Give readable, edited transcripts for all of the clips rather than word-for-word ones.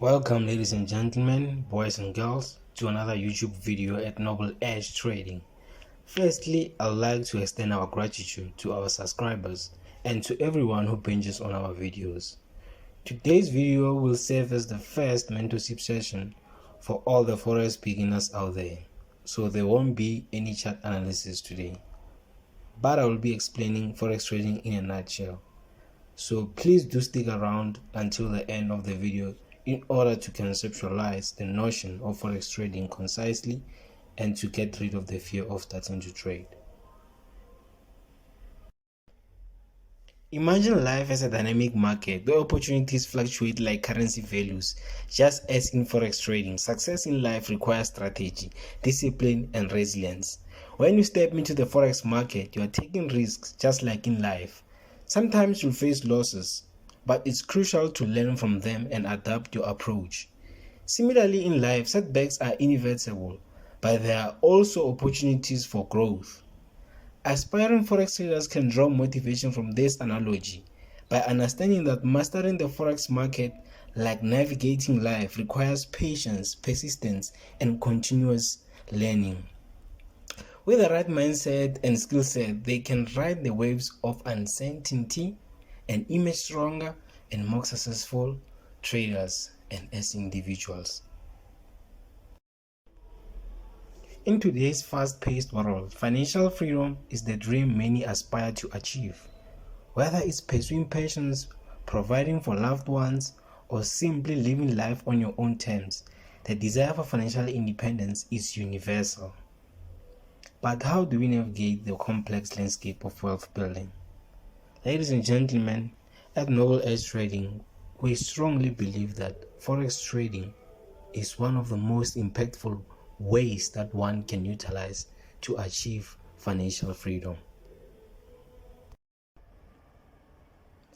Welcome, ladies and gentlemen, boys and girls, to another YouTube video at nobledgetrading. Firstly, I'd like to extend our gratitude to our subscribers and to everyone who binges on our videos. Today's video will serve as the first mentorship session for all the Forex beginners out there, so there won't be any chart analysis today, but I will be explaining Forex trading in a nutshell. So please do stick around until the end of the video in order to conceptualize the notion of Forex trading concisely and to get rid of the fear of starting to trade. Imagine life as a dynamic market where opportunities fluctuate like currency values. Just as in Forex trading, success in life requires strategy, discipline, and resilience. When you step into the Forex market, you are taking risks just like in life. Sometimes you'll face losses, but it's crucial to learn from them and adapt your approach. Similarly in life, setbacks are inevitable, but there are also opportunities for growth. Aspiring Forex traders can draw motivation from this analogy by understanding that mastering the Forex market, like navigating life, requires patience, persistence, and continuous learning. With the right mindset and skill set, they can ride the waves of uncertainty and emerge stronger and more successful traders and as individuals. In today's fast-paced world, financial freedom is the dream many aspire to achieve. Whether it's pursuing passions, providing for loved ones, or simply living life on your own terms, the desire for financial independence is universal. But how do we navigate the complex landscape of wealth building? Ladies and gentlemen, at nobledgetrading, we strongly believe that Forex trading is one of the most impactful ways that one can utilize to achieve financial freedom.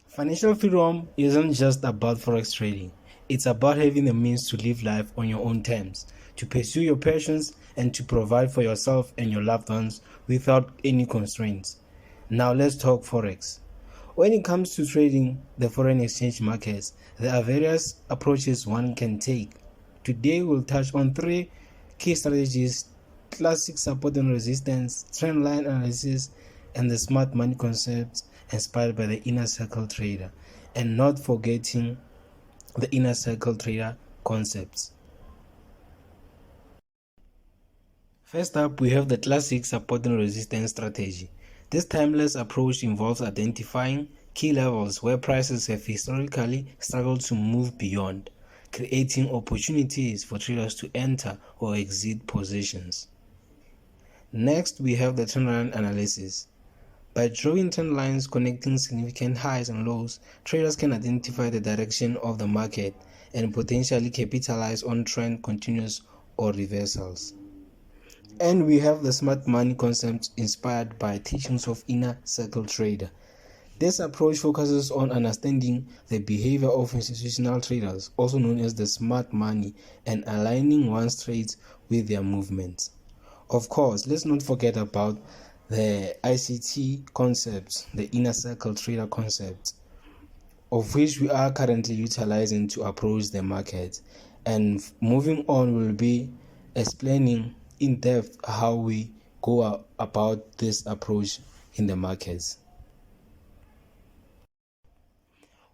Financial freedom isn't just about Forex trading. It's about having the means to live life on your own terms, to pursue your passions, and to provide for yourself and your loved ones without any constraints. Now let's talk Forex. When it comes to trading the foreign exchange markets, there are various approaches one can take. Today we'll touch on three key strategies: classic support and resistance, trendline analysis, and the smart money concepts inspired by the inner circle trader, and not forgetting the inner circle trader concepts. First up, we have the classic support and resistance strategy. This timeless approach involves identifying key levels where prices have historically struggled to move beyond, creating opportunities for traders to enter or exit positions. Next, we have the trendline analysis. By drawing trend lines connecting significant highs and lows, traders can identify the direction of the market and potentially capitalize on trend continues or reversals. And we have the smart money concept inspired by teachings of inner circle trader. This approach focuses on understanding the behavior of institutional traders, also known as the smart money, and aligning one's trades with their movements. Of course, let's not forget about the ICT concepts, the inner circle trader concept, of which we are currently utilizing to approach the market. And moving on, we'll be explaining in depth how we go about this approach in the markets.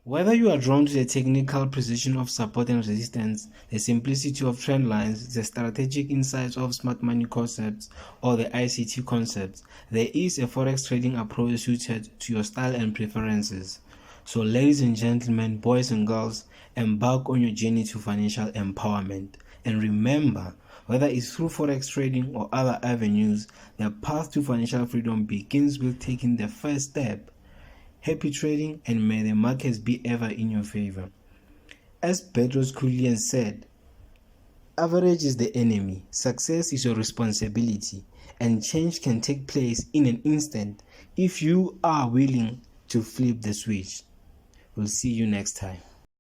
Whether you are drawn to the technical precision of support and resistance, the simplicity of trend lines, the strategic insights of smart money concepts, or the ICT concepts, there is a Forex trading approach suited to your style and preferences. So ladies and gentlemen, boys and girls, embark on your journey to financial empowerment. And remember, whether it's through Forex trading or other avenues, the path to financial freedom begins with taking the first step. Happy trading, and may the markets be ever in your favor. As Bedros Keuilian said, average is the enemy, success is your responsibility, and change can take place in an instant if you are willing to flip the switch. We'll see you next time.